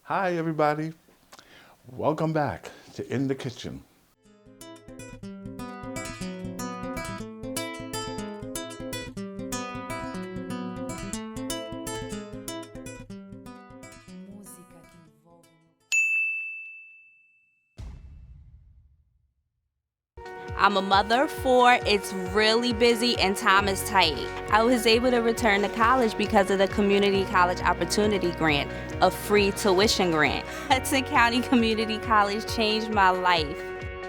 Hi, everybody. Welcome back to In the Kitchen. I'm a mother of four. It's really busy and time is tight. I was able to return to college because of the Community College Opportunity Grant, a free tuition grant. Hudson County Community College changed my life.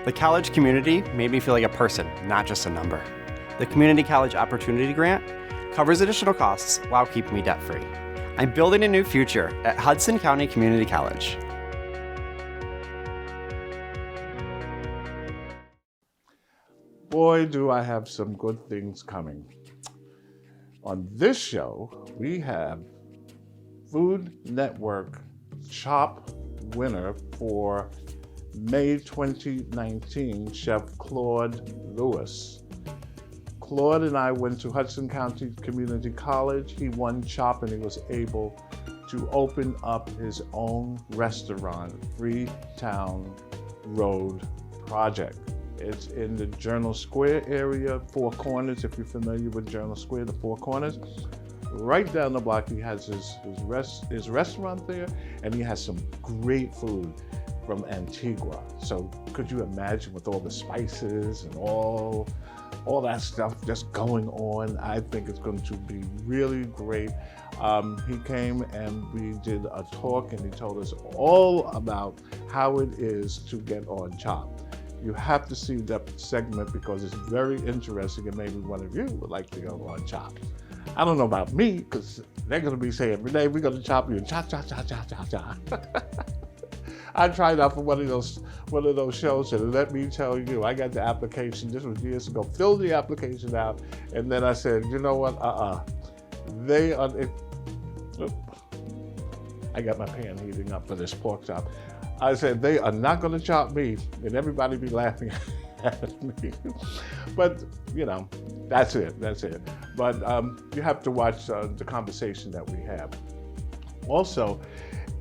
The college community made me feel like a person, not just a number. The Community College Opportunity Grant covers additional costs while keeping me debt-free. I'm building a new future at Hudson County Community College. Boy, do I have some good things coming. On this show, we have Food Network Chop winner for May 2019, Chef Claude Lewis. Claude and I went to Hudson County Community College. He won Chop and he was able to open up his own restaurant, Freetown Road Project. It's in the Journal Square area, Four Corners, if you're familiar with Journal Square, the Four Corners. Right down the block, he has his restaurant there, and he has some great food from Antigua. So could you imagine with all the spices and all that stuff just going on? I think it's going to be really great. He came and we did a talk and he told us all about how it is to get on Chop. You have to see that segment because it's very interesting and maybe one of you would like to go on Chop. I don't know about me because they're going to be saying, Rene, we're going to chop you and cha, cha, cha, cha, cha, cha. I tried out for one of those shows, and let me tell you, I got the application. This was years ago. Filled the application out, and then I said, you know what? They are. I got my pan heating up for this pork chop. I said they are not going to chop me, and everybody be laughing at me. But you know, that's it. But you have to watch the conversation that we have. Also,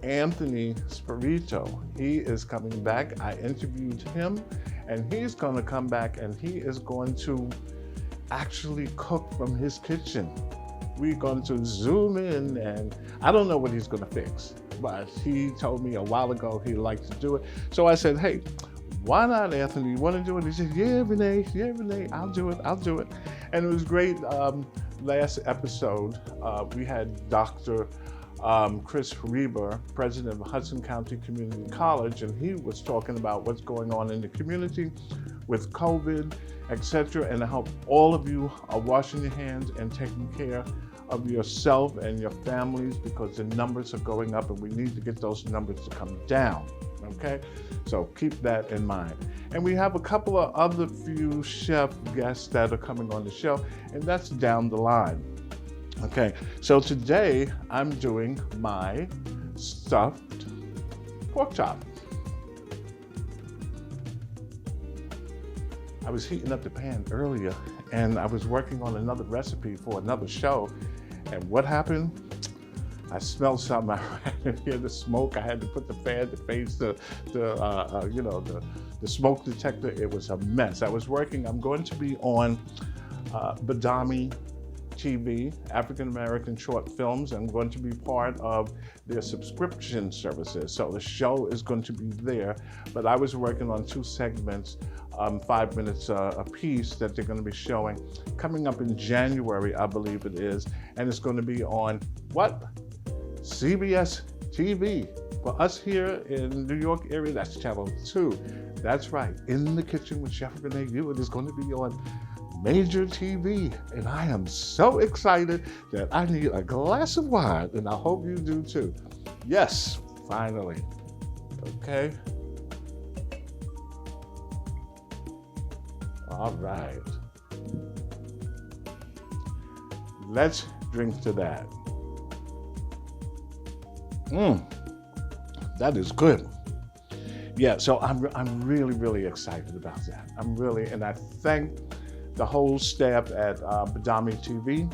Anthony Spirito, he is coming back. I interviewed him, and he's going to come back, and he is going to actually cook from his kitchen. We're going to zoom in, and I don't know what he's going to fix, but he told me a while ago he'd like to do it. So I said, hey, why not, Anthony? You want to do it? He said, yeah, Rene, I'll do it. And it was great. Last episode, we had Dr. Chris Reber, president of Hudson County Community College, and he was talking about what's going on in the community with COVID, etc. And I hope all of you are washing your hands and taking care of yourself and your families because the numbers are going up and we need to get those numbers to come down, okay? So keep that in mind. And we have a couple of other few chef guests that are coming on the show, and that's down the line. Okay, so today I'm doing my stuffed pork chop. I was heating up the pan earlier and I was working on another recipe for another show. And what happened? I smelled something. I had to hear the smoke. I had to put the fan to face the smoke detector. It was a mess. I'm going to be on Badami TV, African American short films. I'm going to be part of their subscription services. So the show is going to be there, but I was working on two segments, 5 minutes a piece that they're going to be showing coming up in January, I believe it is. And it's going to be on what? CBS TV. For us here in New York area, that's channel 2. That's right. In the Kitchen with Chef Rene Hewitt is going to be on Major TV, and I am so excited that I need a glass of wine, and I hope you do too. Yes, finally. Okay. All right. Let's drink to that. That is good. Yeah, so I'm really excited about that. And I thank the whole staff at Badami TV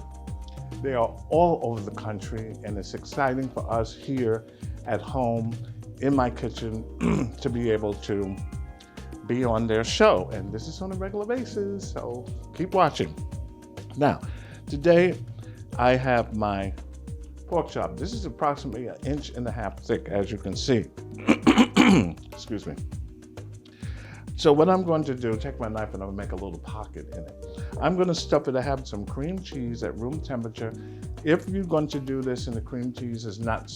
They are all over the country, and it's exciting for us here at home in my kitchen to be able to be on their show. And this is on a regular basis, so keep watching. Now, today I have my pork chop. This is approximately 1.5 inches thick, as you can see. Excuse me. So what I'm going to do, take my knife and I'm going to make a little pocket in it. I'm going to stuff it. I have some cream cheese at room temperature. If you're going to do this and the cream cheese is not,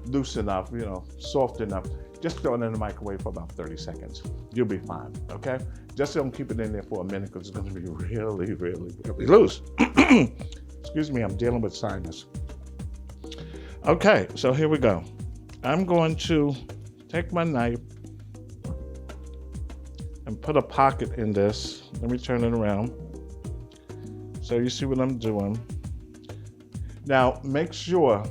loose enough, soft enough, just throw it in the microwave for about 30 seconds. You'll be fine, okay? Just don't keep it in there for a minute because it's going to be really, really, really loose. Excuse me, I'm dealing with sinus. Okay, so here we go. I'm going to take my knife and put a pocket in this. Let me turn it around so you see what I'm doing. Now, make sure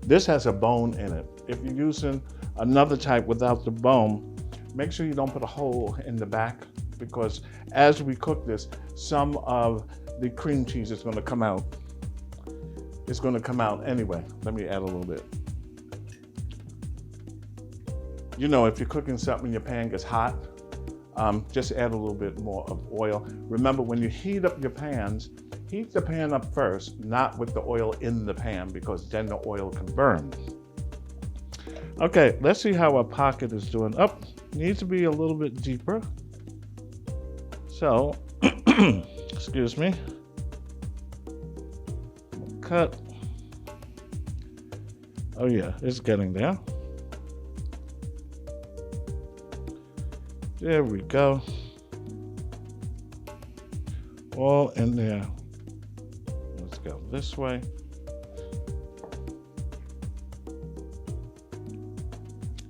this has a bone in it. If you're using another type without the bone, make sure you don't put a hole in the back, because as we cook this, some of the cream cheese is going to come out. It's going to come out anyway. Let me add a little bit. If you're cooking something, your pan gets hot, just add a little bit more of oil. Remember, when you heat up your pans, heat the pan up first, not with the oil in the pan, because then the oil can burn. Okay, let's see how our pocket is doing. Up, needs to be a little bit deeper. So, excuse me. Cut. Oh yeah, it's getting there. There we go. All in there. Let's go this way.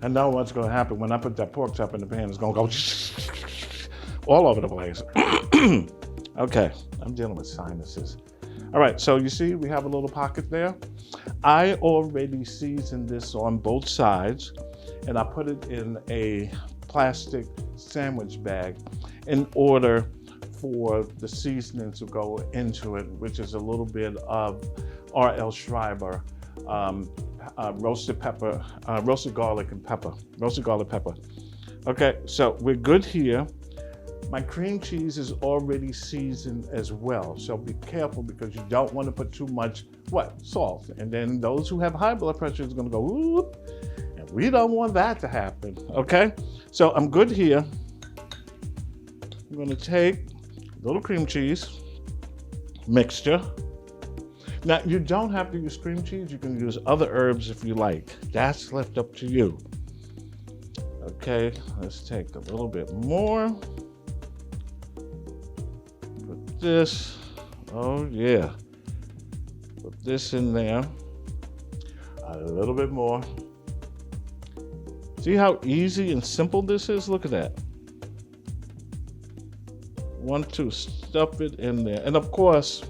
I know what's going to happen when I put that pork chop in the pan. It's going to go all over the place. Okay, I'm dealing with sinuses. All right, so you see we have a little pocket there. I already seasoned this on both sides, and I put it in a plastic sandwich bag in order for the seasoning to go into it, which is a little bit of R.L. Schreiber roasted garlic pepper. Okay, so we're good here. My cream cheese is already seasoned as well, so be careful because you don't want to put too much salt, and then those who have high blood pressure is going to go whoop, and we don't want that to happen. Okay, so I'm good here. I'm going to take a little cream cheese mixture. Now, you don't have to use cream cheese. You can use other herbs if you like. That's left up to you. Okay, let's take a little bit more. Put this, oh yeah. Put this in there. A little bit more. See how easy and simple this is? Look at that. Want to stuff it in there. And of course,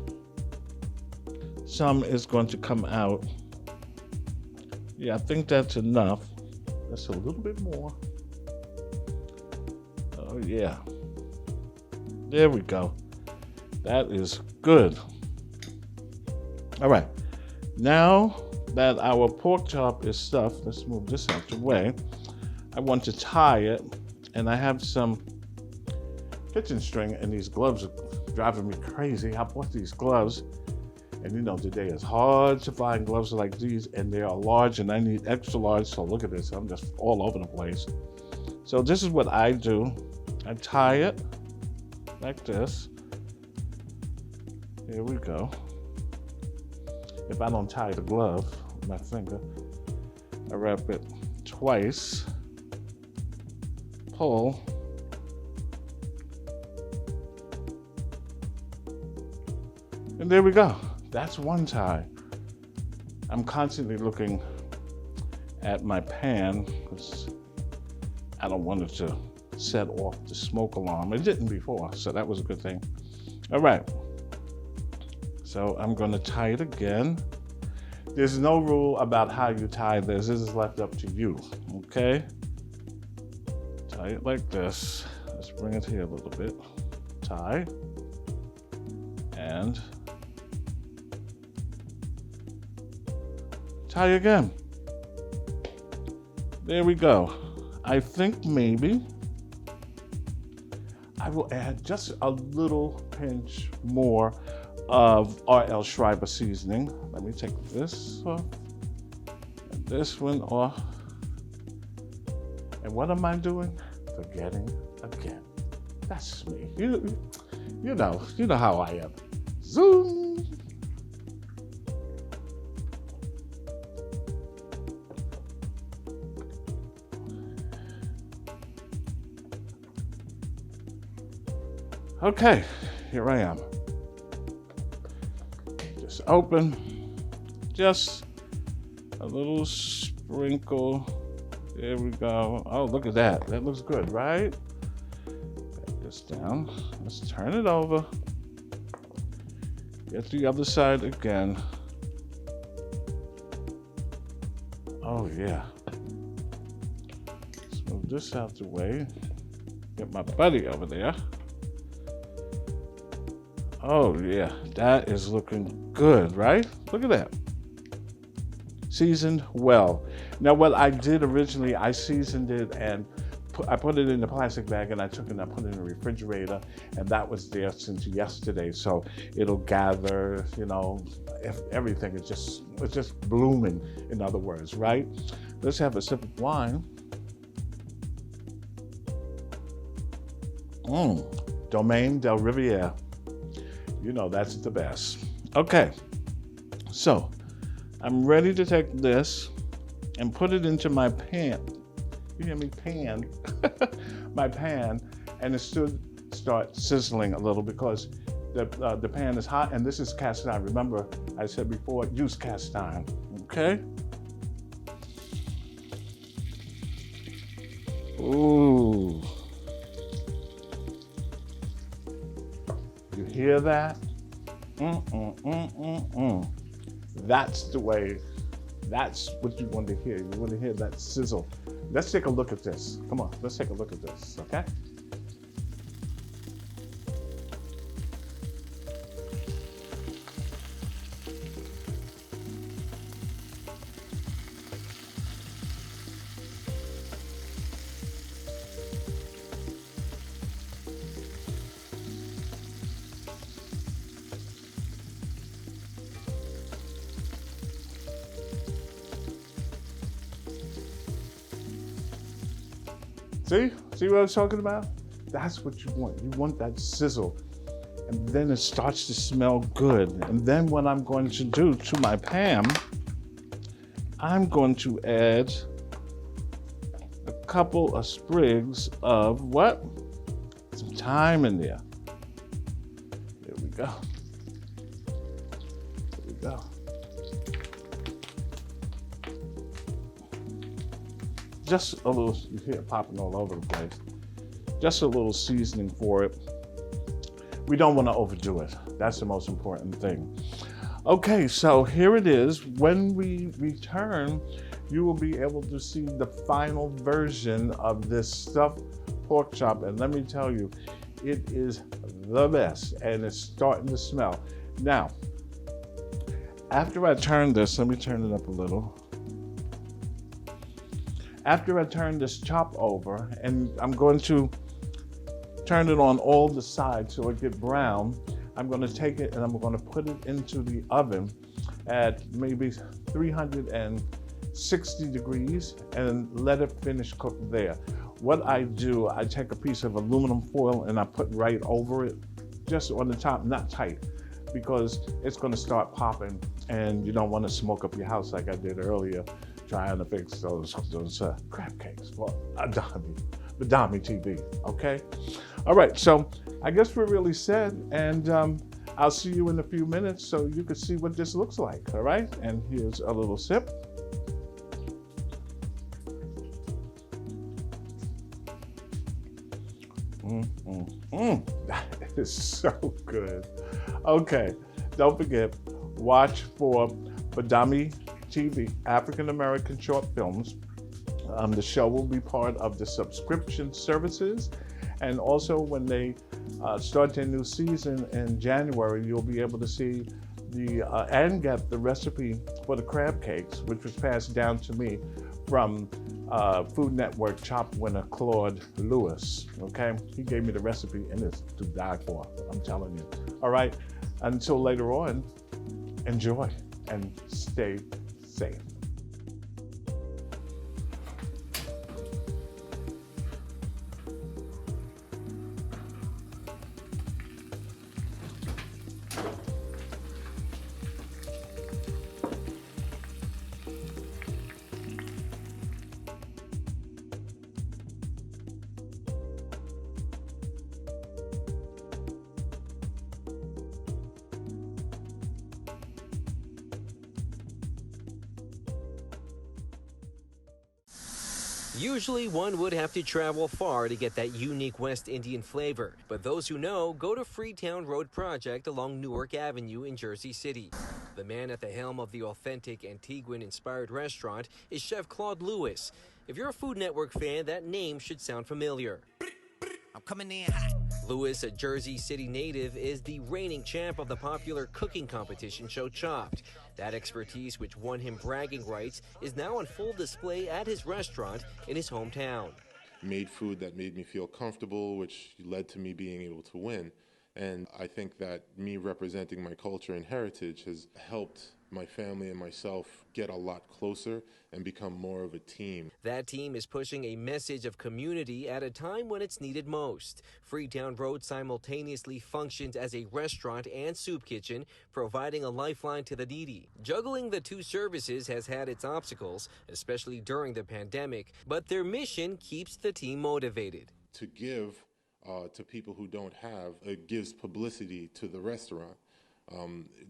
some is going to come out. Yeah, I think that's enough. That's a little bit more. Oh yeah. There we go. That is good. All right. Now that our pork chop is stuffed, let's move this out the way. I want to tie it, and I have some kitchen string, and these gloves are driving me crazy. I bought these gloves, and today is hard to find gloves like these, and they are large, and I need extra large. So look at this, I'm just all over the place. So this is what I do. I tie it like this. Here we go. If I don't tie the glove with my finger, I wrap it twice, pull, and there we go. That's one tie. I'm constantly looking at my pan because I don't want it to set off the smoke alarm. It didn't before, so that was a good thing. All right. So I'm going to tie it again. There's no rule about how you tie this. This is left up to you, okay? Tie it like this. Let's bring it here a little bit. Tie. And Try again. There we go. I think maybe I will add just a little pinch more of R.L. Schreiber seasoning. Let me take this off and this one off. And what am I doing? Forgetting again. That's me. You know how I am. Zoom. Okay, here I am. Just open, just a little sprinkle. There we go. Oh, look at that. That looks good, right? Get this down. Let's turn it over. Get the other side again. Oh, yeah. Let's move this out the way. Get my buddy over there. Oh, yeah. That is looking good, right? Look at that. Seasoned well. Now, what I did originally, I seasoned it and I put it in the plastic bag and I took it and I put it in the refrigerator, and that was there since yesterday. So it'll gather, everything. It's just blooming, in other words, right? Let's have a sip of wine. Domaine del Riviere. That's the best. Okay, so I'm ready to take this and put it into my pan. You hear me? Pan. My pan, and it should start sizzling a little because the pan is hot, and this is cast iron. Remember, I said before, use cast iron. Okay. Ooh. You hear that? That's the way. That's what you want to hear. You want to hear that sizzle. Let's take a look at this. Come on, let's take a look at this, okay? See what I was talking about? That's what you want. You want that sizzle. And then it starts to smell good. And then what I'm going to do to my pan, I'm going to add a couple of sprigs of what? Some thyme in there. There we go. There we go. Just a little, you hear it popping all over the place. Just a little seasoning for it. We don't want to overdo it. That's the most important thing. Okay, so here it is. When we return, you will be able to see the final version of this stuffed pork chop. And let me tell you, it is the best, and it's starting to smell. Now, after I turn this, let me turn it up a little. After I turn this chop over, and I'm going to turn it on all the sides so it gets brown, I'm going to take it and I'm going to put it into the oven at maybe 360 degrees and let it finish cook there. What I do, I take a piece of aluminum foil and I put right over it, just on the top, not tight, because it's going to start popping and you don't want to smoke up your house like I did earlier, trying to fix those crab cakes for Badami TV, okay? All right, so I guess we're really set, and I'll see you in a few minutes so you can see what this looks like, all right? And here's a little sip. That is so good. Okay, don't forget, watch for Badami TV, African American short films. The show will be part of the subscription services, and also when they start their new season in January, you'll be able to see and get the recipe for the crab cakes, which was passed down to me from Food Network Chop winner Claude Lewis. Okay, he gave me the recipe, and it's to die for. I'm telling you. All right, until later on, enjoy and stay safe. Usually one would have to travel far to get that unique West Indian flavor, but those who know go to Freetown Road Project along Newark Avenue in Jersey City. The man at the helm of the authentic Antiguan-inspired restaurant is Chef Claude Lewis. If you're a Food Network fan, that name should sound familiar. I'm coming in hot. Lewis, a Jersey City native, is the reigning champ of the popular cooking competition show Chopped. That expertise, which won him bragging rights, is now on full display at his restaurant in his hometown. Made food that made me feel comfortable, which led to me being able to win. And I think that me representing my culture and heritage has helped my family and myself get a lot closer and become more of a team. That team is pushing a message of community at a time when it's needed most. Freetown Road simultaneously functions as a restaurant and soup kitchen, providing a lifeline to the needy. Juggling the two services has had its obstacles, especially during the pandemic, but their mission keeps the team motivated. To give to people who don't have, it gives publicity to the restaurant.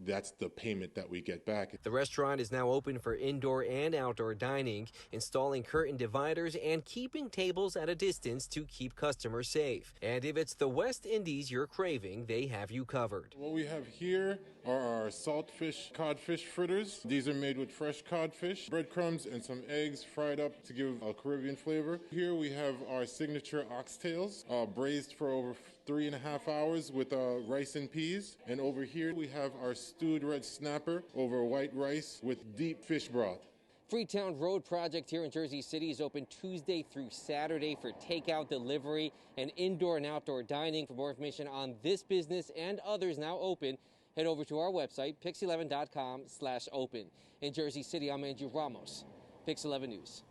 That's the payment that we get back. The restaurant is now open for indoor and outdoor dining, installing curtain dividers and keeping tables at a distance to keep customers safe. And if it's the West Indies you're craving, they have you covered. What we have here are our saltfish codfish fritters. These are made with fresh codfish, breadcrumbs, and some eggs fried up to give a Caribbean flavor. Here we have our signature oxtails, braised for over 3.5 hours with rice and peas. And over here we have our stewed red snapper over white rice with deep fish broth. Freetown Road Project here in Jersey City is open Tuesday through Saturday for takeout, delivery, and indoor and outdoor dining. For more information on this business and others now open, head over to our website, pix11.com/open. In Jersey City, I'm Andrew Ramos, Pix 11 News.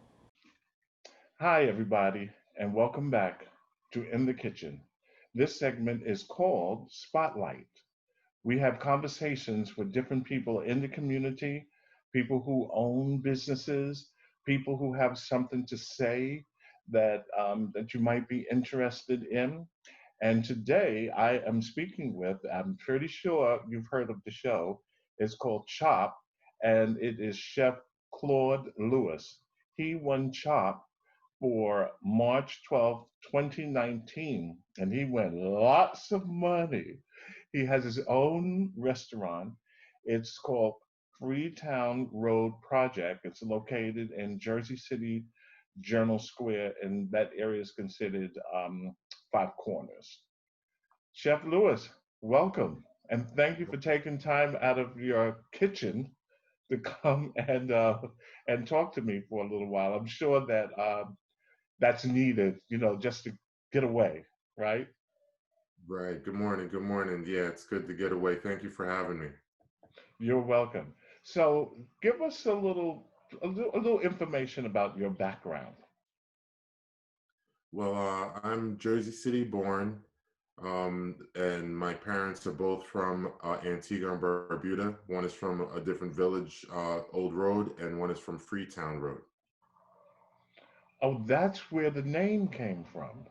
Hi, everybody, and welcome back to In the Kitchen. This segment is called Spotlight. We have conversations with different people in the community, people who own businesses, people who have something to say that you might be interested in. And today I am speaking with, I'm pretty sure you've heard of the show, it's called Chop, and it is Chef Claude Lewis. He won Chop for March 12th, 2019, and he won lots of money. He has his own restaurant. It's called Freetown Road Project. It's located in Jersey City, Journal Square, and that area is considered Five Corners. Chef Lewis, welcome, and thank you for taking time out of your kitchen to come and talk to me for a little while. I'm sure that that's needed, just to get away, right? Right. Good morning. Good morning. Yeah, it's good to get away. Thank you for having me. You're welcome. So give us a little information about your background. Well, I'm Jersey City born, and my parents are both from Antigua and Barbuda. One is from a different village, Old Road, and one is from Freetown Road. Oh, that's where the name came from.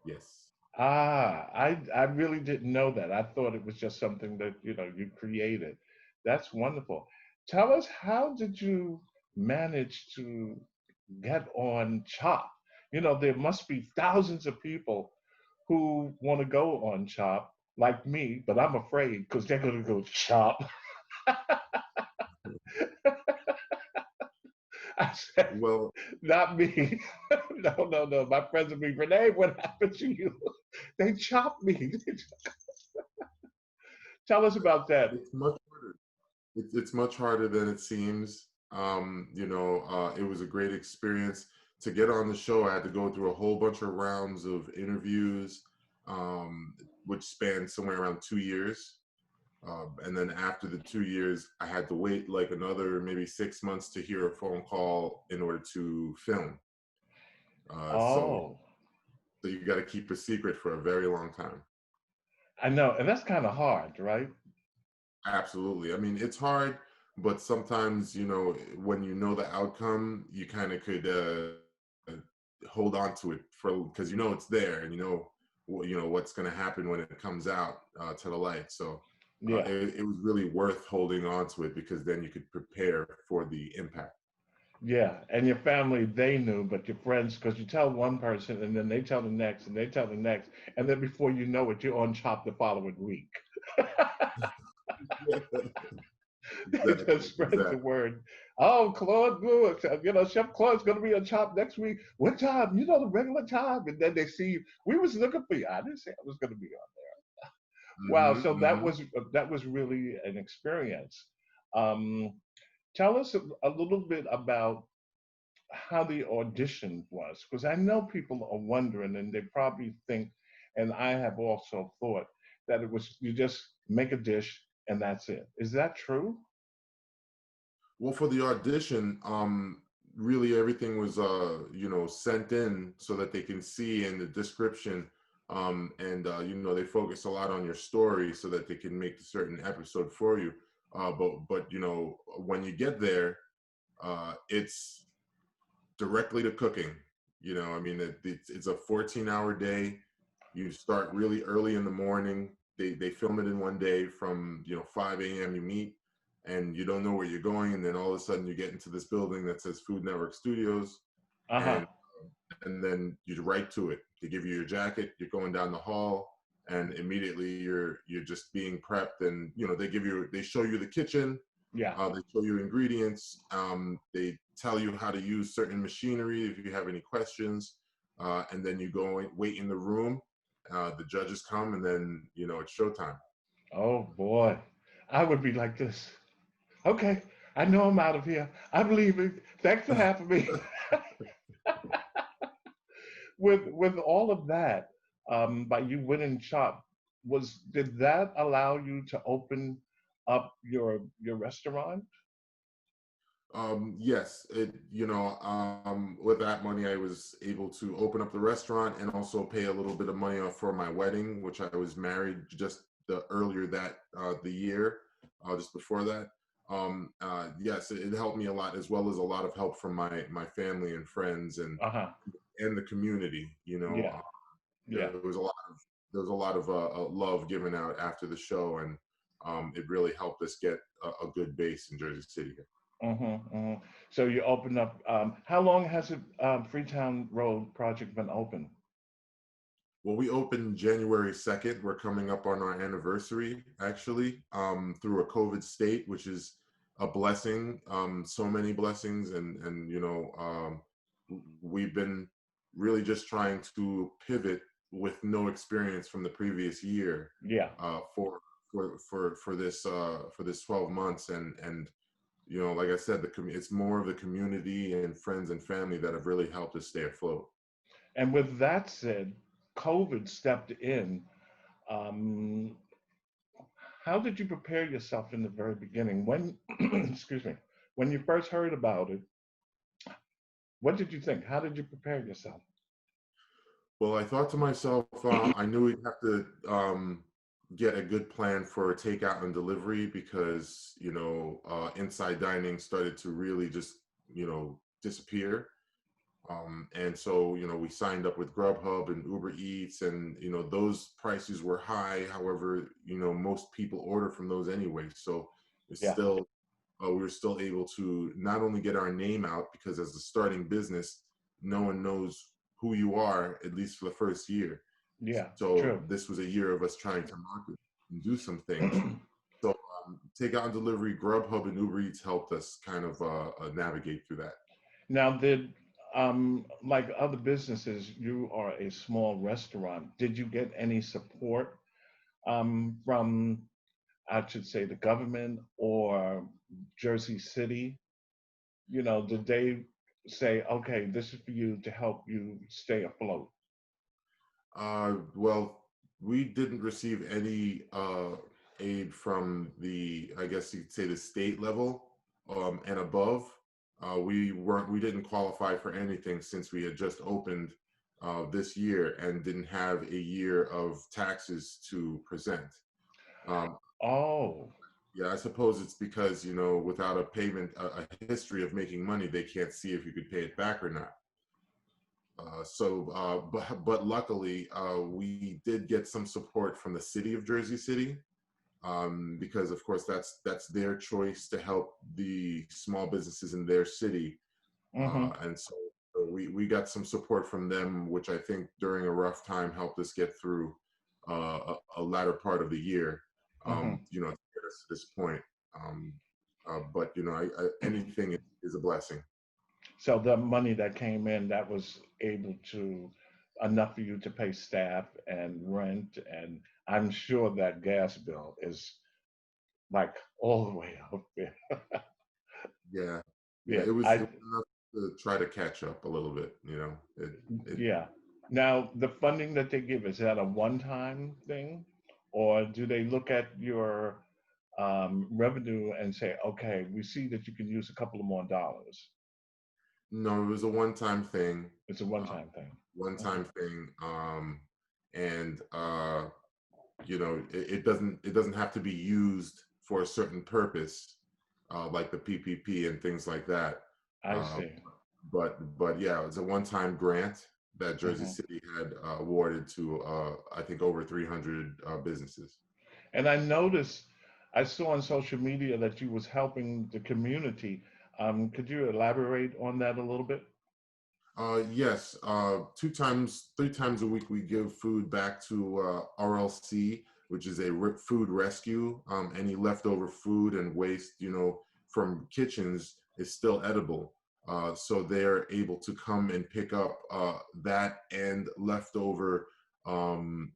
Yes. I really didn't know that. I thought it was just something that, you created. That's wonderful. Tell us, how did you manage to get on Chop? There must be thousands of people who want to go on Chop, like me, but I'm afraid because they're going to go Chop. I said, Well, not me. No. My friends will be, Rene, what happened to you? They chopped me. Tell us about that. it's much harder. It's much harder than it seems. It was a great experience. To get on the show, I had to go through a whole bunch of rounds of interviews, um, which spanned somewhere around 2 years. And then after the 2 years, I had to wait like another maybe 6 months to hear a phone call in order to film. Uh, so, Oh, so you got to keep a secret for a very long time. I know, and that's kind of hard, right? Absolutely. I mean, it's hard, but sometimes, when you know the outcome, you kind of could hold on to it for because it's there and what's going to happen when it comes out to the light. So Yeah. it was really worth holding on to it because then you could prepare for the impact. Yeah, and your family, they knew, but your friends, because you tell one person and then they tell the next and they tell the next, and then before you know it, you're on Chop the following week. They just Exactly. spread the Exactly. word. Oh, Claude Lewis, Chef Claude's going to be on Chop next week. What time? The regular time. And then they see you. We was looking for you. I didn't say I was going to be on. Wow, so Hmm. that was really an experience. Um, Tell us a little bit about how the audition was, because I know people are wondering, and they probably think, and I have also thought that it was you just make a dish and that's it. Is that true? Well, for the audition, really everything was sent in so that they can see in the description, and they focus a lot on your story so that they can make a certain episode for you. But when you get there, it's directly to cooking. I mean, it's a 14-hour day. You start really early in the morning. They film it in one day from 5 a.m. You meet, and you don't know where you're going, and then all of a sudden you get into this building that says Food Network Studios, Uh huh. and then you right to it. They give you your jacket. You're going down the hall, and immediately you're just being prepped, and they show you the kitchen. Yeah. They show you ingredients. They tell you how to use certain machinery if you have any questions, and then you go and wait in the room. The judges come, and then it's showtime. Oh boy, I would be like this. Okay, I know I'm out of here. I'm leaving. Thanks for having me. With all of that, by you winning Chop, did that allow you to open up your restaurant? Yes, with that money, I was able to open up the restaurant and also pay a little bit of money off for my wedding, which I was married just the year, just before that. Yes, it helped me a lot, as well as a lot of help from my family and friends Uh huh. and the community. Yeah. Yeah. There was a lot of love given out after the show, and it really helped us get a good base in Jersey City. Mm-hmm, mm-hmm. So you opened up. How long has it Freetown Road project been open? Well, we opened January 2nd. We're coming up on our anniversary, actually, through a COVID state, which is a blessing. So many blessings, and we've been really just trying to pivot with no experience from the previous year Yeah. for this 12 months, and like I said, it's more of the community and friends and family that have really helped us stay afloat. And with that said, COVID stepped in. Um, how did you prepare yourself in the very beginning? When, excuse me, when you first heard about it, what did you think? How did you prepare yourself? Well, I thought to myself, I knew we'd have to get a good plan for takeout and delivery because, inside dining started to really just, disappear. And so, we signed up with Grubhub and Uber Eats, and, those prices were high. However, most people order from those anyway. So it's Yeah. still, we were still able to not only get our name out because as a starting business, no one knows who you are, at least for the first year. Yeah. So True. this was a year of us trying to market and do some things. So takeout and delivery, Grubhub and Uber Eats helped us kind of navigate through that. Now, did like other businesses, you are a small restaurant. Did you get any support from I should say, the government or Jersey City? Did they say, okay, this is for you to help you stay afloat? Well, we didn't receive any aid from I guess you could say, the state level and above. We didn't qualify for anything since we had just opened this year and didn't have a year of taxes to present. Um, Oh, yeah, I suppose it's because, without a payment, a history of making money, they can't see if you could pay it back or not. But luckily, we did get some support from the city of Jersey City, because of course that's their choice to help the small businesses in their city, mm-hmm, and so we got some support from them, which I think during a rough time helped us get through a latter part of the year, mm-hmm. to get us to this point. Um, but anything is a blessing. So the money that came in, that was able to enough for you to pay staff and rent, and I'm sure that gas bill is like all the way up there. Yeah, yeah, Yeah, it was enough to try to catch up a little bit. It yeah. Now the funding that they give, is that a one-time thing, or do they look at your revenue and say, okay, we see that you can use a couple of more dollars? No, it was a one-time thing. It's a Uh, one-time thing. Okay. one-time thing. And it doesn't have to be used for a certain purpose, like the PPP and things like that. I Uh, see. but yeah, it was a one-time grant that Jersey Hmm. City had awarded to I think over 300 businesses. And I noticed, I saw on social media that you was helping the community. Could you elaborate on that a little bit? Yes, 2 times, 3 times a week, we give food back to RLC, which is a food rescue. Any leftover food and waste, from kitchens is still edible. So they're able to come and pick up that and leftover, um,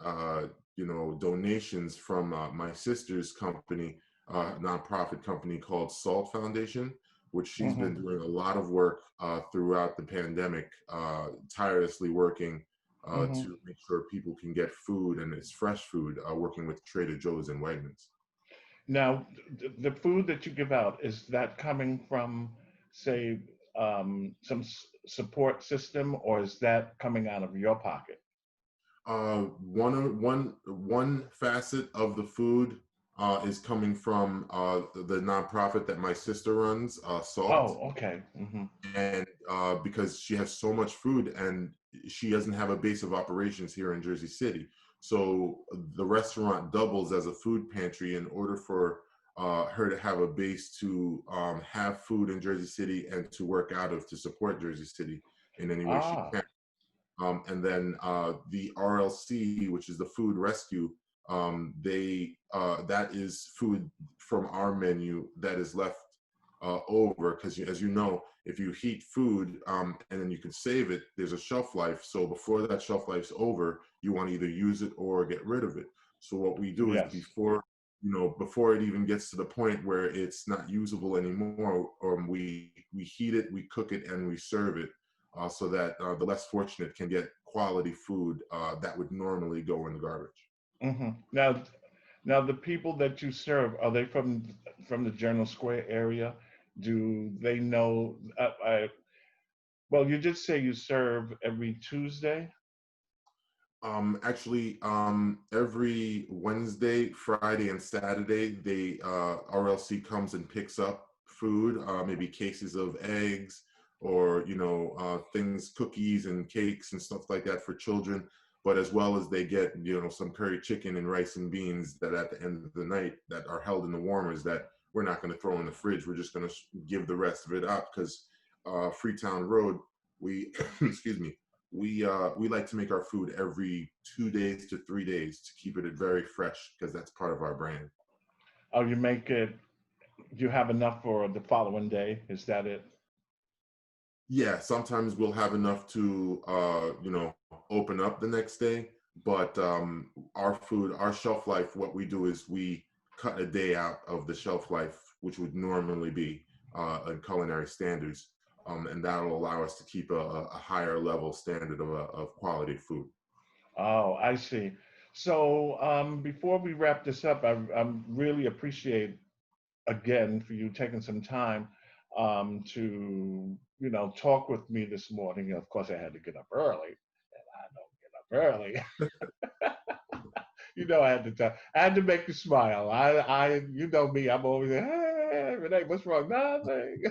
uh, donations from my sister's company, nonprofit company called Salt Foundation, which she's Hmm. been doing a lot of work throughout the pandemic, tirelessly working Hmm. to make sure people can get food, and it's fresh food, working with Trader Joe's and Wegmans. Now, the food that you give out, is that coming from, say, some support system, or is that coming out of your pocket? One facet of the food is coming from the nonprofit that my sister runs, Salt. Oh, okay. Hmm. And because she has so much food and she doesn't have a base of operations here in Jersey City, so the restaurant doubles as a food pantry in order for her to have a base to have food in Jersey City and to work out of, to support Jersey City in any way she Ah, can. And then the RLC, which is the food rescue, they that is food from our menu that is left over, because as you know, if you heat food and then you can save it, there's a shelf life. So before that shelf life's over, you want to either use it or get rid of it. So what we do is, yes. before it even gets to the point where it's not usable anymore, we heat it, we cook it, and we serve it, so that the less fortunate can get quality food that would normally go in the garbage. Hmm. Now the people that you serve, are they from the General Square area? Do they know? Well, you did say you serve every Tuesday. Actually, every Wednesday, Friday, and Saturday, RLC comes and picks up food, maybe cases of eggs, or things, cookies and cakes and stuff like that for children. But as well as they get some curry chicken and rice and beans that at the end of the night that are held in the warmers that we're not going to throw in the fridge. We're just going to give the rest of it up, because Freetown Road, we excuse me, we like to make our food every 2 days to 3 days to keep it very fresh, because that's part of our brand. Oh, you make it. You have enough for the following day. Is that it? Yeah, sometimes we'll have enough to open up the next day, but our food, our shelf life, what we do is we cut a day out of the shelf life, which would normally be in culinary standards. And that'll allow us to keep a higher level standard of quality food. Oh, I see. So before we wrap this up, I really appreciate again for you taking some time to talk with me this morning. Of course, I had to get up early, and I don't get up early. I had to I had to make you smile. You know me. I'm always like, hey, Rene, what's wrong? Nothing.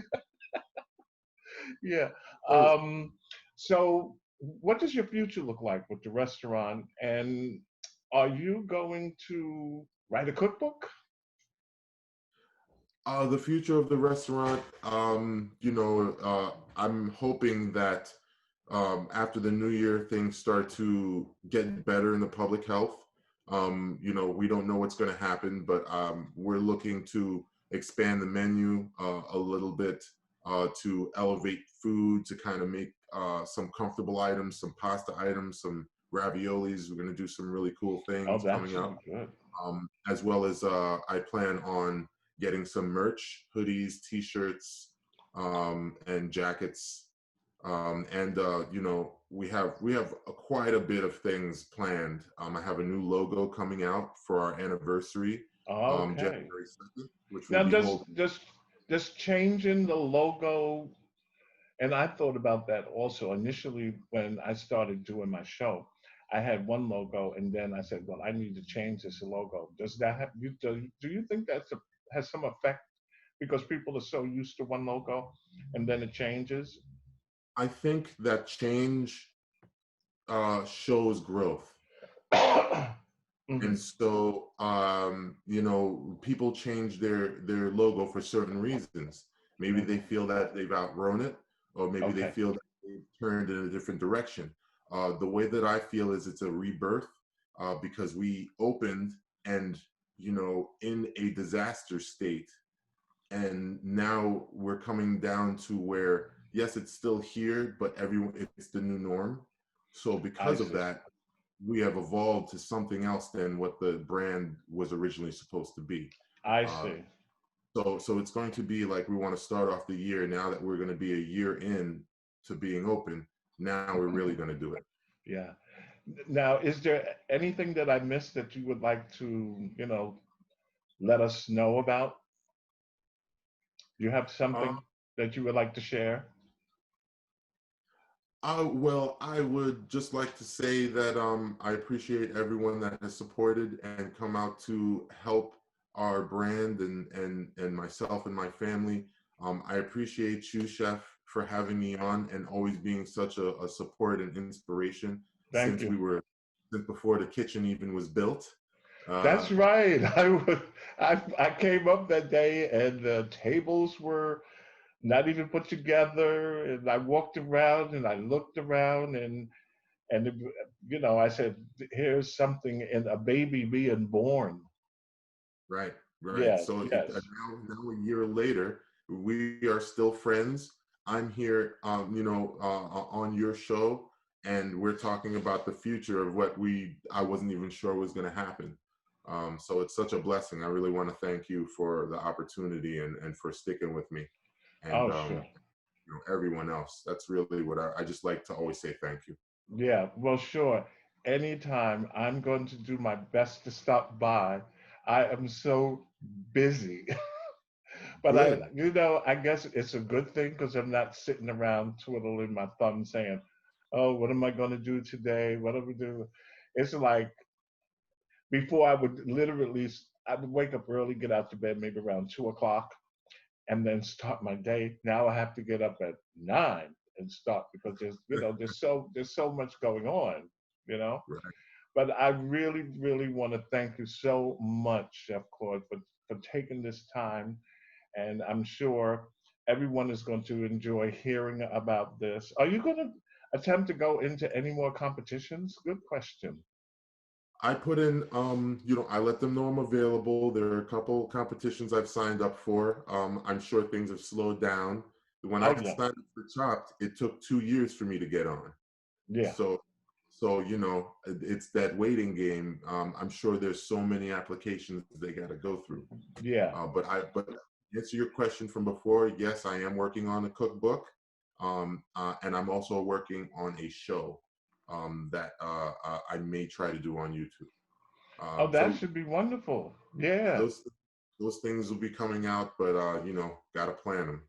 Yeah. So So, what does your future look like with the restaurant? And are you going to write a cookbook? the future of the restaurant, I'm hoping that after the new year, things start to get better in the public health. We don't know what's going to happen, but we're looking to expand the menu a little bit to elevate food, to kind of make some comfortable items, some pasta items, some raviolis. We're going to do some really cool Oh, things that coming should up, be good. as well as I plan on getting some merch, hoodies, t-shirts, and jackets. We have quite a bit of things planned. I have a new logo coming out for our anniversary, Okay. January 2nd, which will Now, be holding. does changing the logo, and I thought about that also initially when I started doing my show. I had one logo, and then I said, "Well, I need to change this logo." Does that have you? Do you think has some effect because people are so used to one logo, and then it changes? I think that change shows growth. And Hmm. so, people change their logo for certain reasons. Maybe they Hmm. feel that they've outgrown it, or maybe they Okay, feel that they've turned in a different direction. The way that I feel is it's a rebirth, because we opened and, in a disaster state, and now we're coming down to where, yes, it's still here, but it's the new norm. So I because of see. that, we have evolved to something else than what the brand was originally supposed to be. I Uh, see. so it's going to be like, we want to start off the year now that we're going to be a year in to being open. Now we're really going to do it. Yeah. Now, is there anything that I missed that you would like to, let us know about? Do you have Uh, something that you would like to share? well, I would just like to say that I appreciate everyone that has supported and come out to help our brand, and myself and my family. I appreciate you, Chef, for having me on and always being such a support and inspiration Thank since you. since before the kitchen even was built. Uh, That's right. I came up that day and the tables were not even put together, and I walked around and I looked around and I said, "Here's something in a baby being born." Right, right. Yes, So yes. now a year later, we are still friends. I'm here, on your show, and we're talking about the future of what I wasn't even sure was going to happen. So it's such a blessing. I really want to thank you for the opportunity, and for sticking with me, and Oh, sure. everyone else. That's really what I just like to always say thank you. Yeah, well, sure. Anytime I'm going to do my best to stop by. I am so busy. But Good. I guess it's a good thing because I'm not sitting around twiddling my thumb saying, "Oh, what am I going to do today? What do we do?" It's like before I would wake up early, get out to bed maybe around 2 o'clock, and then start my day. Now I have to get up at 9 and start because there's so much going on, you know. Right. But I really, really want to thank you so much, Chef Claude, for taking this time, and I'm sure everyone is going to enjoy hearing about this. Are you going to attempt to go into any more competitions? Good question. I put in, I let them know I'm available. There are a couple competitions I've signed up for. I'm sure things have slowed down. When I Oh yeah, signed up for Chopped, it took 2 years for me to get on. yeah. So, So, it's that waiting game. I'm sure there's so many applications they got to go through. Yeah. But to answer your question from before, yes, I am working on a cookbook, and I'm also working on a show that I may try to do on YouTube. Oh, that So should be wonderful. Yeah. those things will be coming out, but gotta plan them.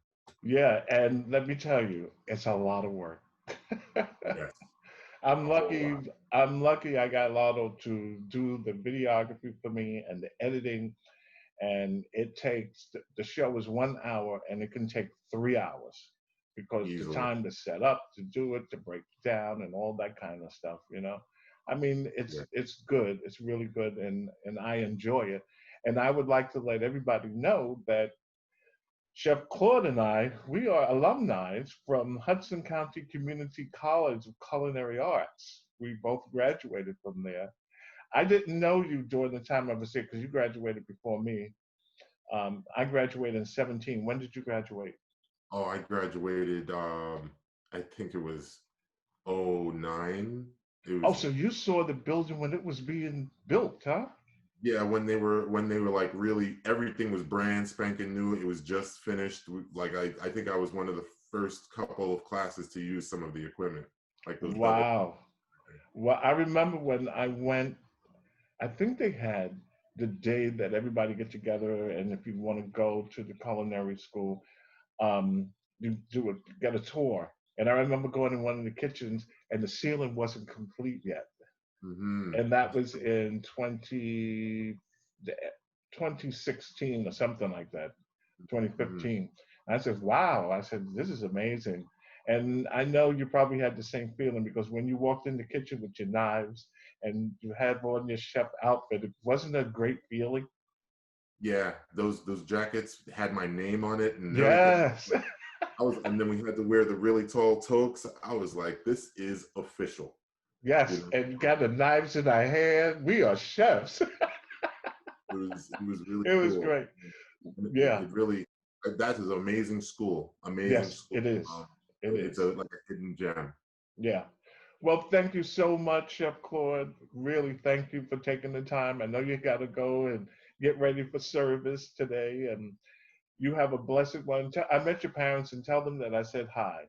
Yeah. And let me tell you, it's a lot of work. Yes, I'm a whole lucky. lot. I'm lucky I got Lotto to do the videography for me and the editing. And it takes, the show is 1 hour and it can take 3 hours because the Easily. time to set up, to do it, to break it down and all that kind of stuff. I mean, Yeah. it's good. It's really good and I enjoy it. And I would like to let everybody know that Chef Claude and I, we are alumni from Hudson County Community College of Culinary Arts. We both graduated from there. I didn't know you during the time I was there because you graduated before me. I graduated in 17. When did you graduate? Oh, I graduated. I think it was '09. It Oh, was, so you saw the building when it was being built, huh? yeah, when they were like really everything was brand spanking new. It was just finished. Like I think I was one of the first couple of classes to use some of the equipment, like those double. Wow. Well, I remember when I went, I think they had the day that everybody get together, and if you want to go to the culinary school, um, you get a tour. And I remember going in one of the kitchens, and the ceiling wasn't complete yet. Hmm. And that was in 2016 or something like that, Hmm. 2015. I said, wow. I said, this is amazing. And I know you probably had the same feeling because when you walked in the kitchen with your knives and you had on your chef outfit, it wasn't a great feeling. Yeah, those jackets had my name on it and everything. Yes. And then we had to wear the really tall toques. I was like, this is official. You Yes. know, And got the knives in our hand. We are chefs. it was really It was cool. great. And Yeah. it really, that is amazing school. Amazing Yes, school. it is. It It's is. like a hidden gem. Yeah. Well, thank you so much, Chef Claude. Really, thank you for taking the time. I know you got to go and get ready for service today, and you have a blessed one. I met your parents and tell them that I said hi.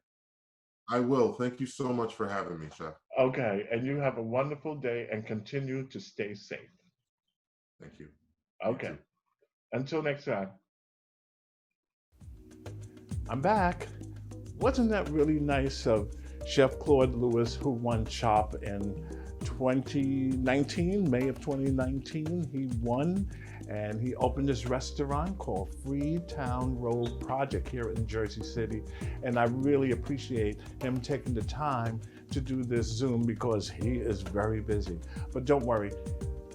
I will. Thank you so much for having me, Chef. Okay, and you have a wonderful day and continue to stay safe. Thank you. You Okay, too. until next time. I'm back. Wasn't that really nice of Chef Claude Lewis, who won CHOP in 2019, May of 2019? He won, and he opened this restaurant called Freetown Road Project here in Jersey City. And I really appreciate him taking the time to do this Zoom because he is very busy. But don't worry,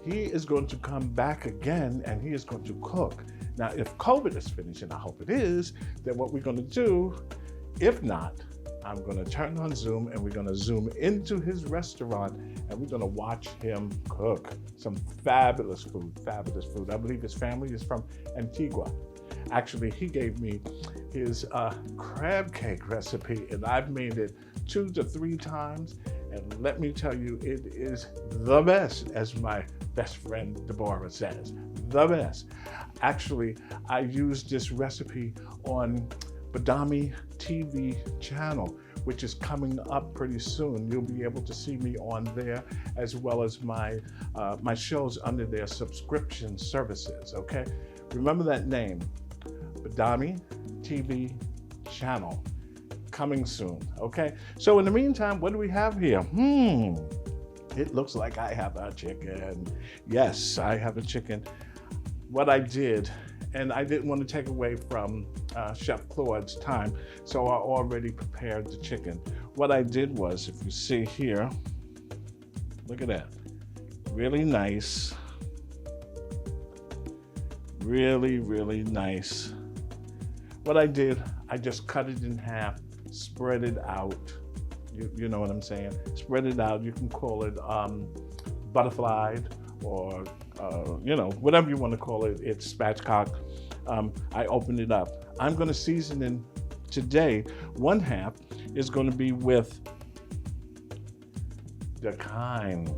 he is going to come back again and he is going to cook. Now, if COVID is finished, and I hope it is, then what we're going to do, if not, I'm going to turn on Zoom and we're going to zoom into his restaurant and we're going to watch him cook some fabulous food, fabulous food. I believe his family is from Antigua. Actually, he gave me his crab cake recipe and I've made it 2 to 3 times. And let me tell you, it is the best, as my best friend Deborah says, the best. Actually, I used this recipe on Badami TV channel, which is coming up pretty soon. You'll be able to see me on there, as well as my my shows under their subscription services. Okay, remember that name, Badami TV channel, coming soon. Okay, so in the meantime, what do we have here? It looks like I have a chicken. Yes, I have a chicken. What I did, and I didn't want to take away from Chef Claude's time, so I already prepared the chicken. What I did was, if you see here, look at that, really nice, really nice. What I did, I just cut it in half, spread it out. You know what I'm saying? Spread it out. You can call it butterflied or whatever you want to call it. It's spatchcock. I opened it up. I'm going to season in today. 1/2 is going to be with the kind.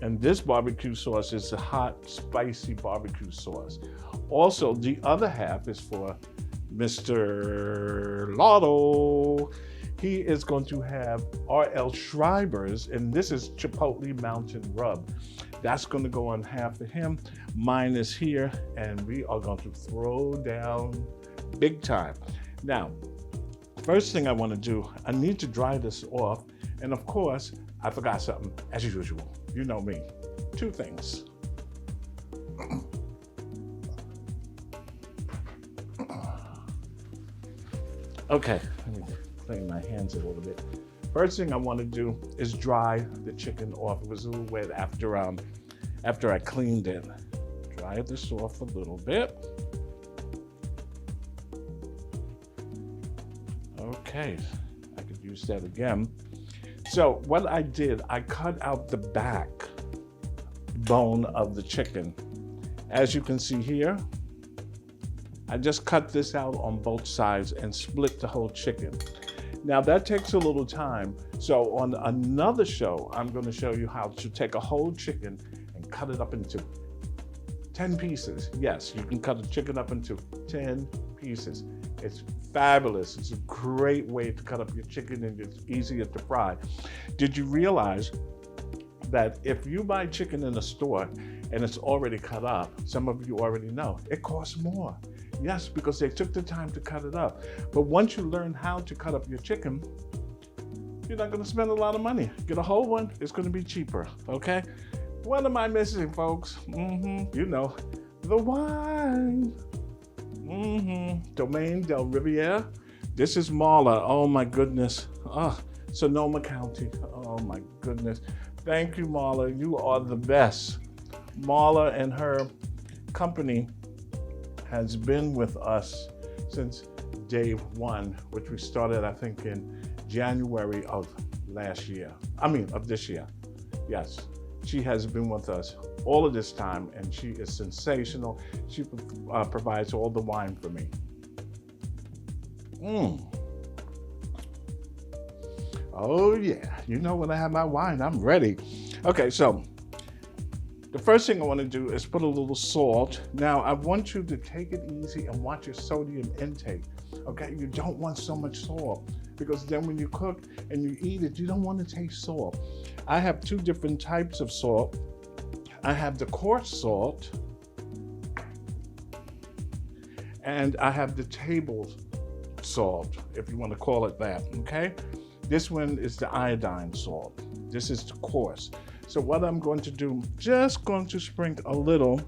And this barbecue sauce is a hot, spicy barbecue sauce. Also, the other half is for Mr. Lotto. He is going to have R.L. Schreiber's, and this is Chipotle Mountain Rub. That's going to go on half for him. Mine is here, and we are going to throw down big time. Now, first thing I want to do, I need to dry this off. And of course, I forgot something, as usual. You know me. 2 things. Okay, let me clean my hands a little bit. First thing I want to do is dry the chicken off. It was a little wet after I cleaned it. Dry this off a little bit. Okay, I could use that again. So what I did, I cut out the back bone of the chicken. As you can see here, I just cut this out on both sides and split the whole chicken. Now that takes a little time. So on another show, I'm going to show you how to take a whole chicken and cut it up into 10 pieces. Yes, you can cut a chicken up into 10 pieces. It's fabulous. It's a great way to cut up your chicken, and it's easier to fry. Did you realize that if you buy chicken in a store and it's already cut up, some of you already know, it costs more. Yes, because they took the time to cut it up. But once you learn how to cut up your chicken, you're not going to spend a lot of money. Get a whole one, it's going to be cheaper, okay? What am I missing, folks? You know, the wine. Domaine del Riviere. This is Marla. Oh my goodness. Sonoma County. Oh my goodness. Thank you, Marla. You are the best. Marla and her company has been with us since day 1, which we started, I think, in January of this year. Yes, she has been with us all of this time, and she is sensational. She provides all the wine for me. Oh yeah, you know when I have my wine, I'm ready. Okay, so the first thing I want to do is put a little salt. Now, I want you to take it easy and watch your sodium intake. Okay, you don't want so much salt, because then when you cook and you eat it, you don't want to taste salt. I have 2 different types of salt. I have the coarse salt, and I have the table salt, if you want to call it that, okay? This one is the iodine salt. This is the coarse. So what I'm going to do, just going to sprinkle a little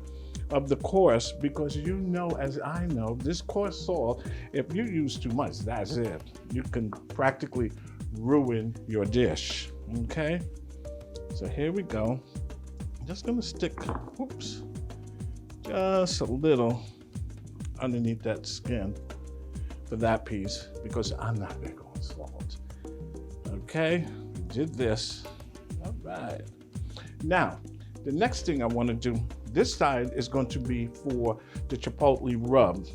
of the coarse, because you know, as I know, this coarse salt, if you use too much, that's it. You can practically ruin your dish, okay? So here we go. I'm just gonna stick, just a little underneath that skin for that piece, because I'm not big on salt. Okay, we did this. All right. Now, the next thing I want to do, this side is going to be for the Chipotle rub,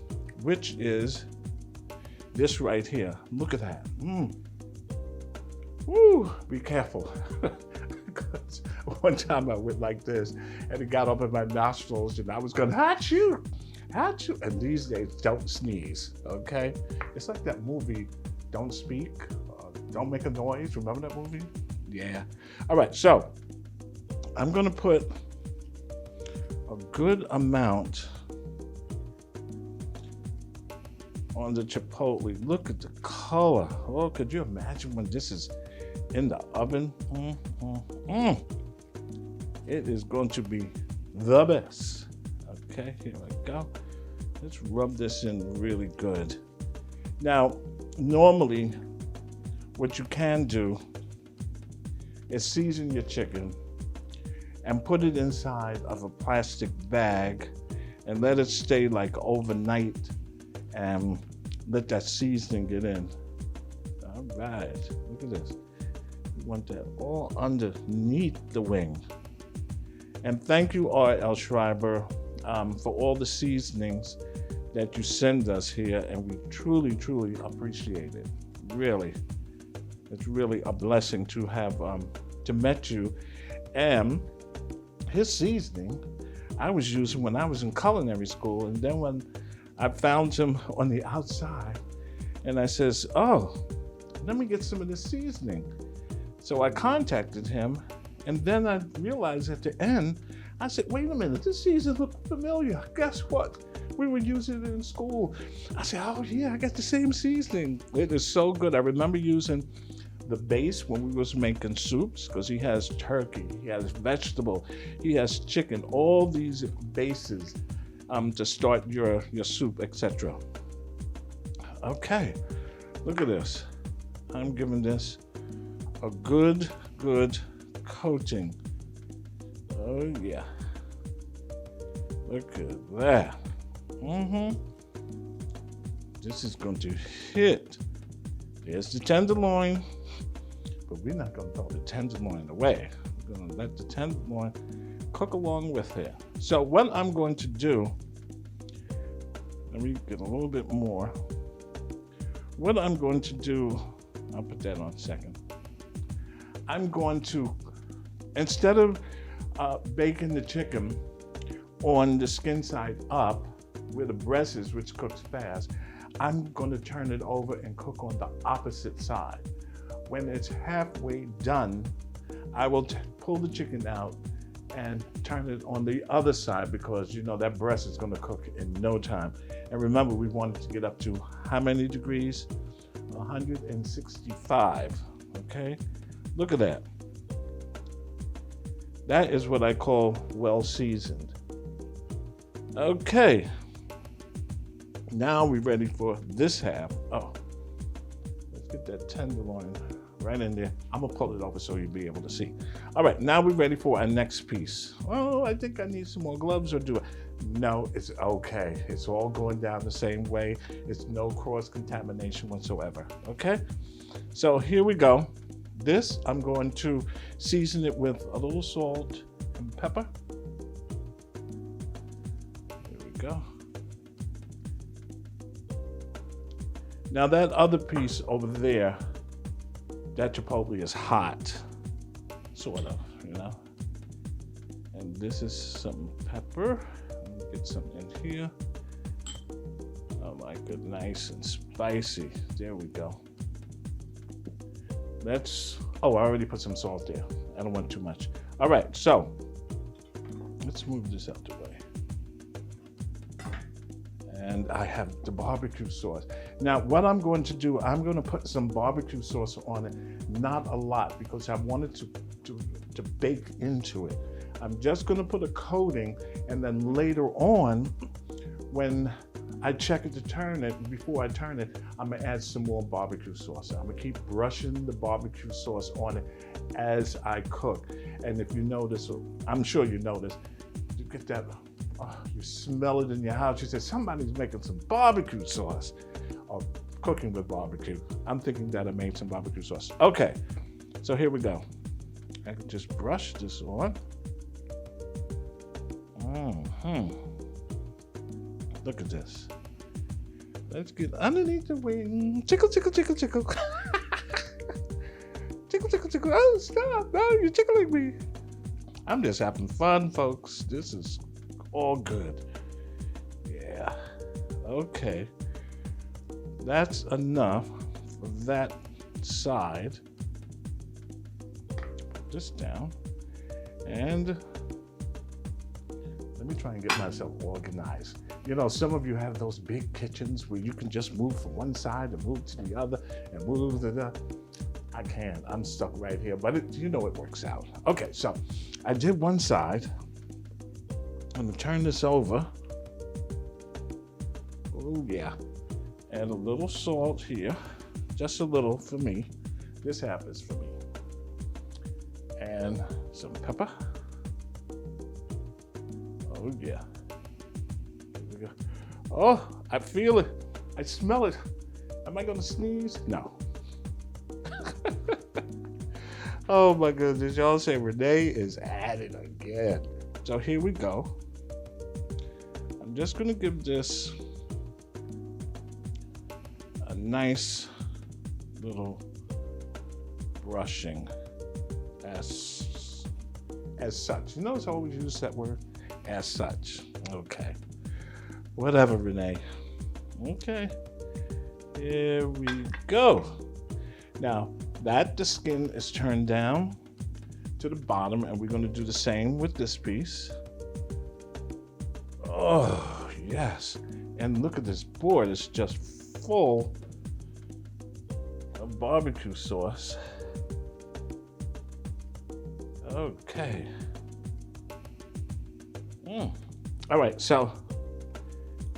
which is this right here. Look at that. Woo, be careful. One time I went like this and it got up in my nostrils and I was going, achoo, achoo. And these days, don't sneeze, okay? It's like that movie, Don't Speak, Don't Make a Noise. Remember that movie? Yeah. All right, so I'm going to put a good amount on the Chipotle. Look at the color. Oh, could you imagine when this is in the oven? It is going to be the best. Okay, here we go. Let's rub this in really good. Now, normally, what you can do is season your chicken and put it inside of a plastic bag and let it stay like overnight and let that seasoning get in. All right, look at this. We want that all underneath the wing. And thank you, R.L. Schreiber, for all the seasonings that you send us here, and we truly, truly appreciate it. Really, it's really a blessing to have to met you. And his seasoning I was using when I was in culinary school. And then when I found him on the outside, and I says, oh, let me get some of this seasoning. So I contacted him, and then I realized at the end, I said, wait a minute, this seasoning looked familiar. Guess what? We were using it in school. I said, oh yeah, I got the same seasoning. It is so good. I remember using the base when we was making soups, because he has turkey, he has vegetable, he has chicken, all these bases to start your soup, etc. Okay, look at this. I'm giving this a good coating. Oh yeah. Look at that. This is going to hit. There's the tenderloin, but we're not going to throw the tenderloin away. We're going to let the tenderloin cook along with it. So what I'm going to do, let me get a little bit more. What I'm going to do, I'll put that on second. I'm going to, instead of baking the chicken on the skin side up, where the breast is, which cooks fast, I'm going to turn it over and cook on the opposite side. When it's halfway done, I will pull the chicken out and turn it on the other side, because you know that breast is going to cook in no time. And remember, we want it to get up to how many degrees? 165. Okay, look at that. That is what I call well seasoned. Okay, now we're ready for this half. Oh, let's get that tenderloin right in there. I'm gonna pull it over so you'll be able to see. All right, now we're ready for our next piece. Oh, I think I need some more gloves, or do I? No, it's okay. It's all going down the same way. It's no cross-contamination whatsoever, okay? So here we go. This, I'm going to season it with a little salt and pepper. There we go. Now that other piece over there, that chipotle is hot, sort of, you know? And this is some pepper. Let me get some in here. Oh my good, nice and spicy. There we go. Let's, oh, I already put some salt there. I don't want too much. All right, so let's move this out the way. And I have the barbecue sauce. Now, what I'm going to do, I'm going to put some barbecue sauce on it. Not a lot, because I wanted to bake into it. I'm just going to put a coating, and then later on, when I check it to turn it, before I turn it, I'm gonna add some more barbecue sauce. I'm gonna keep brushing the barbecue sauce on it as I cook. And if you notice, I'm sure you notice, you get that, you smell it in your house. You say, somebody's making some barbecue sauce, or cooking with barbecue. I'm thinking that I made some barbecue sauce. Okay, so here we go. I can just brush this on. Look at this. Let's get underneath the wing. Tickle, tickle, tickle, tickle. Tickle, tickle, tickle. Oh, stop. No, you're tickling me. I'm just having fun, folks. This is all good. Yeah. Okay. That's enough for that side. Put this down. And let me try and get myself organized. You know, some of you have those big kitchens where you can just move from one side and move to the other and move to the, I can't, I'm stuck right here, but you know it works out. Okay, so I did one side. I'm gonna turn this over. Oh yeah. Add a little salt here, just a little for me. This half is for me. And some pepper. Oh yeah. Here we go. Oh, I feel it. I smell it. Am I gonna sneeze? No. Oh my goodness, y'all say Rene is at it again. So here we go. I'm just gonna give this a nice little brushing as such. You notice I always use that word, as such. Okay. Whatever, Rene. Okay. Here we go. Now, that the skin is turned down to the bottom, and we're going to do the same with this piece. Oh, yes. And look at this board. It's just full of barbecue sauce. Okay. All right, so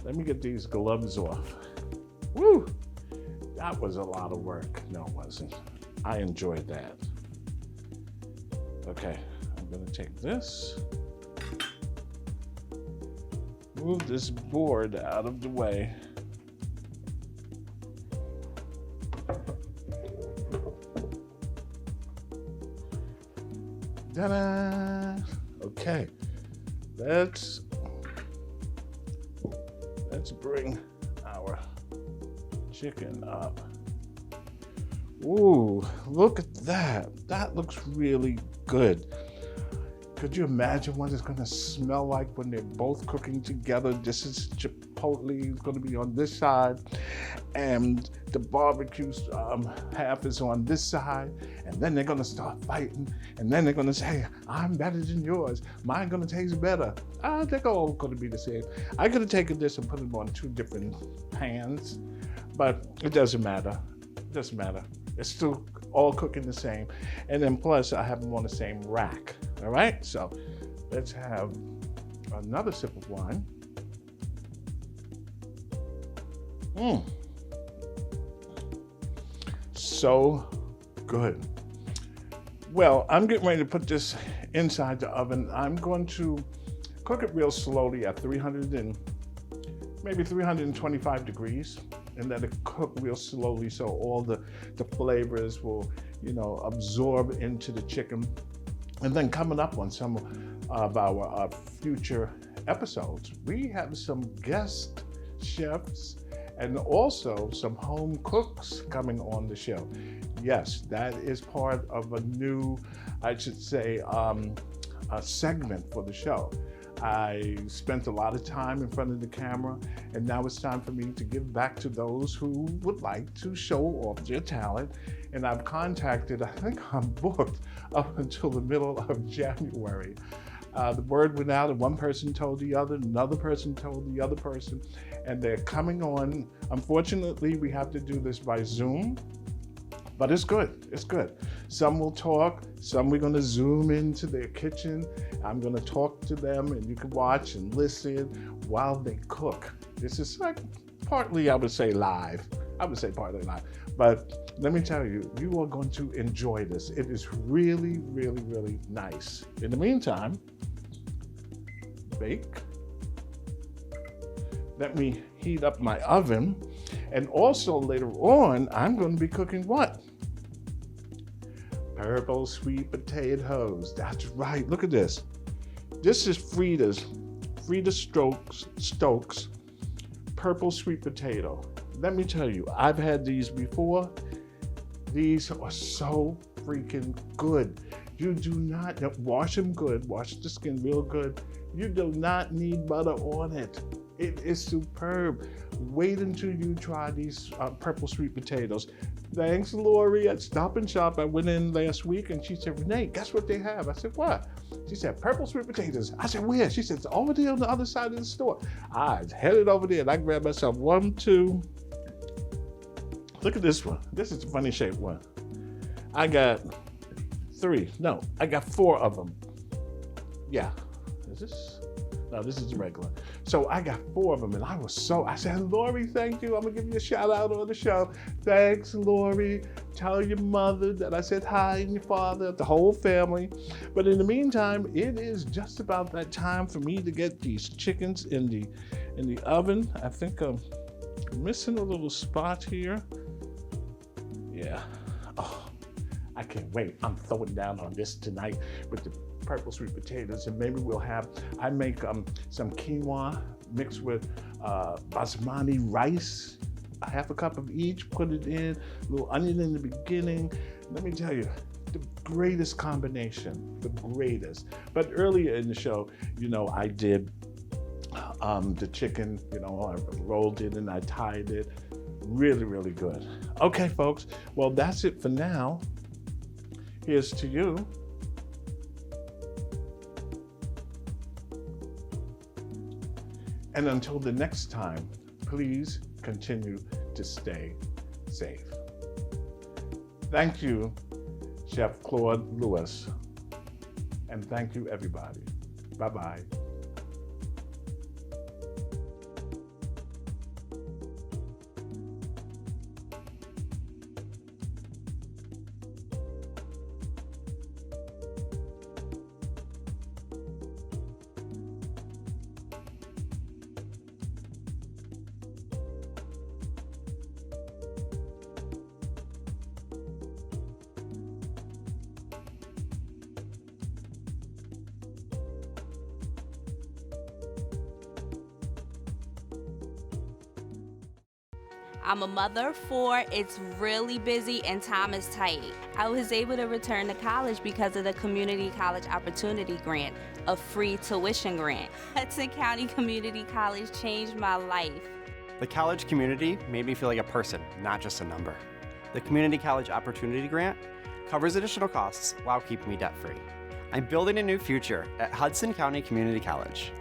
let me get these gloves off. Woo! That was a lot of work. No, it wasn't. I enjoyed that. Okay, I'm gonna take this, move this board out of the way. Ta-da! Okay, let's bring our chicken up. Ooh, look at that. That looks really good. Could you imagine what it's gonna smell like when they're both cooking together? This is chipotle, it's gonna be on this side, and the barbecue half is on this side, and then they're gonna start fighting, and then they're gonna say, I'm better than yours, mine gonna taste better. They're all gonna be the same. I could have taken this and put them on 2 different pans, but it doesn't matter. It doesn't matter. It's still all cooking the same. And then plus I have them on the same rack. All right, so let's have another sip of wine. So good. Well, I'm getting ready to put this inside the oven. I'm going to cook it real slowly at 325 degrees, and let it cook real slowly so all the flavors will, absorb into the chicken. And then coming up on some of our future episodes, we have some guest chefs and also some home cooks coming on the show. Yes, that is part of a new, I should say, a segment for the show. I spent a lot of time in front of the camera, and now it's time for me to give back to those who would like to show off their talent. And I've contacted, I think I'm booked up until the middle of January. The word went out, and one person told the other, another person told the other person, and they're coming on. Unfortunately, we have to do this by Zoom, but it's good, it's good. Some will talk, some we're gonna Zoom into their kitchen. I'm gonna talk to them, and you can watch and listen while they cook. This is like partly, I would say, live. I would say partly live, but let me tell you, you are going to enjoy this. It is really, really, really nice. In the meantime, bake. Let me heat up my oven. And also later on, I'm going to be cooking what? Purple sweet potatoes. That's right. Look at this. This is Frida Stokes purple sweet potato. Let me tell you, I've had these before. These are so freaking good. You do not wash them good, wash the skin real good. You do not need butter on it. It is superb. Wait until you try these purple sweet potatoes. Thanks, Lori at Stop and Shop. I went in last week and she said, Rene, guess what they have? I said, what? She said, purple sweet potatoes. I said, where? She said, it's over there on the other side of the store. I headed over there and I grabbed myself 1, 2. Look at this one. This is a funny shaped one. I got 3. No, I got 4 of them. Yeah. Is this? No, this is regular. So I got 4 of them, and I said, Lori, thank you. I'm gonna give you a shout out on the show. Thanks, Lori. Tell your mother that I said hi, and your father, the whole family. But in the meantime, it is just about that time for me to get these chickens in the oven. I think I'm missing a little spot here. Yeah. Oh, I can't wait. I'm throwing down on this tonight with the purple sweet potatoes, and maybe I make some quinoa mixed with basmati rice, a half a cup of each, put it in, a little onion in the beginning. Let me tell you, the greatest combination, the greatest. But earlier in the show, I did the chicken, I rolled it and I tied it. Really, really good. Okay, folks, well, that's it for now. Here's to you. And until the next time, please continue to stay safe. Thank you, Chef Claude Lewis. And thank you, everybody. Bye-bye. I'm a mother of 4. It's really busy and time is tight. I was able to return to college because of the Community College Opportunity Grant, a free tuition grant. Hudson County Community College changed my life. The college community made me feel like a person, not just a number. The Community College Opportunity Grant covers additional costs while keeping me debt-free. I'm building a new future at Hudson County Community College.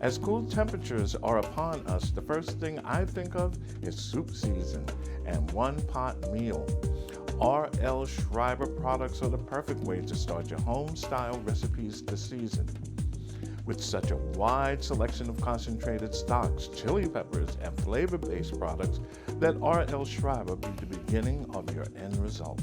As cool temperatures are upon us, the first thing I think of is soup season and one-pot meal. R.L. Schreiber products are the perfect way to start your home-style recipes this season. With such a wide selection of concentrated stocks, chili peppers, and flavor-based products, let R.L. Schreiber be the beginning of your end result.